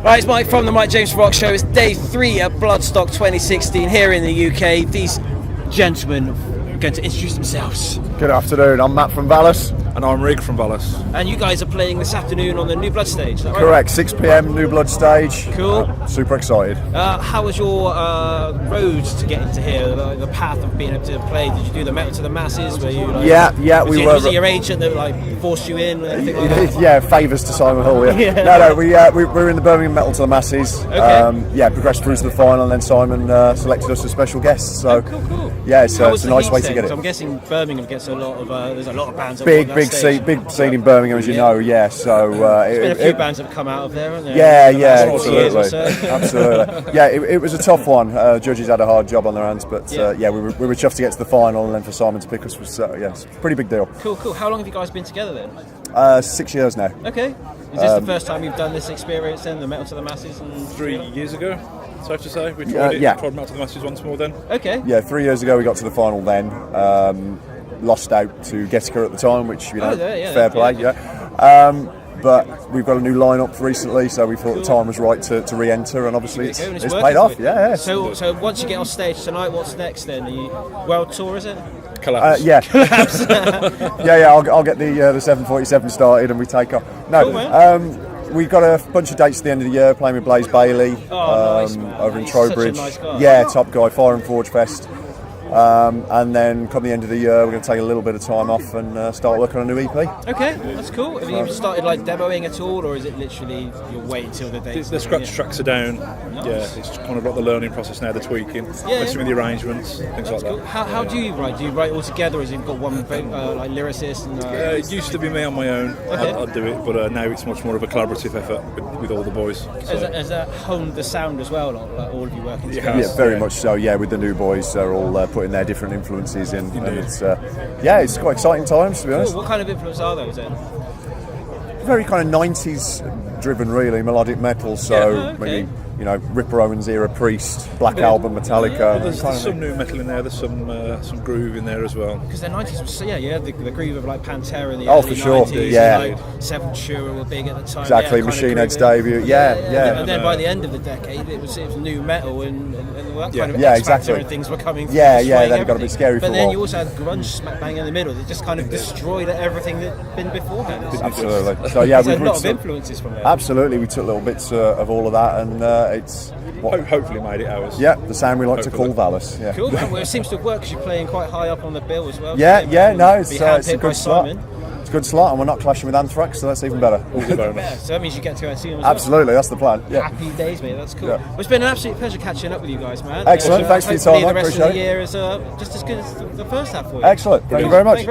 Right, it's Mike from the Mike James Rock Show. It's day 3 at Bloodstock 2016 here in the UK. These gentlemen are going to introduce themselves. Good afternoon, I'm Matt from Valous. And I'm Rig from Valous. And you guys are playing this afternoon on the New Blood stage, is that right? Correct, 6 PM, New Blood stage. Cool. Super excited. How was your road to get into here, the path of being able to play? Did you do the Metal to the Masses? Were you like, was it your agent that like forced you in? Or anything like that? Yeah, favours to Simon Hall. Yeah. No, we were in the Birmingham Metal to the Masses. Okay. Progressed through to the final, and then Simon selected us as special guests. So, cool. Yeah, it's a nice way to get it. I'm guessing Birmingham gets a lot of. There's a lot of bands. Big scene in Birmingham, as you know. Yeah, so there's been a few bands that have come out of there, haven't there? Yeah, absolutely. Yeah, it was a tough one. Judges had a hard job on their hands, but we were chuffed to get to the final, and then for Simon to pick us was it's a pretty big deal. Cool. How long have you guys been together then? 6 years now. Okay. Is this the first time you've done this experience then, the Metal to the Masses? 3 years ago, safe to say. We tried tried Metal to the Masses once more then. Okay. Yeah, 3 years ago we got to the final then. Lost out to Getica at the time, which, fair play, but we've got a new lineup recently, so we thought the time was right to re-enter, and obviously it's paid off. Yeah. So once you get on stage tonight, what's next then? Are you world tour, is it? Collapse. Collapse. I'll get the 747 started and we take off. No, we've got a bunch of dates at the end of the year, playing with Blaze Bailey over in Trowbridge. Such a nice guy. Yeah, top guy, Fire and Forge Fest. And then come the end of the year, we're going to take a little bit of time off and start working on a new EP. Okay, that's cool. Have you started like demoing at all, or is it literally you're waiting till the day? The scratch tracks are down. Nice. Yeah, it's kind of like the learning process now, the tweaking, messing with the arrangements, things like that. How do you write? Do you write all together, or has it got one like lyricist? And, it used to be me on my own. Okay. I'd do it, but now it's much more of a collaborative effort with all the boys. So. Has that honed the sound as well, like all of you working together? Yeah, very much so. Yeah, with the new boys, they're all putting their different influences in, and it's quite exciting times, to be honest. What kind of influence are those then? Very kind of 90s driven, really, melodic metal. So maybe Ripper Owens era Priest, Black Album, Metallica. There's some new metal in there. There's some groove in there as well. Because the 90s was you had the groove of like Pantera in the early for sure. 90s. Yeah. And, like Sepultura were big at the time. Exactly, Machine Head's debut. Yeah. And then by the end of the decade, it was new metal and that kind of exactly. and things were coming. Then it got a bit scary for a while. But then you also had grunge smack bang in the middle that just kind of destroyed everything that'd been beforehand. Absolutely. So there's a lot of influences from there. Absolutely, we took little bits of all of that, and it's hopefully made it ours. Yeah, the sound we like to call Valous. Yeah. Cool. Well, it seems to work because you're playing quite high up on the bill as well. It's a good slot. It's a good slot, and we're not clashing with Anthrax, so that's even better. So that means you get to go and see them as Absolutely, that's the plan. Yeah. Happy days, mate. That's cool. Well, it's been an absolute pleasure catching up with you guys, man. Excellent. Thanks for your time. The rest of Appreciate the year is just as good as the first half for you. Excellent. Thank you very much.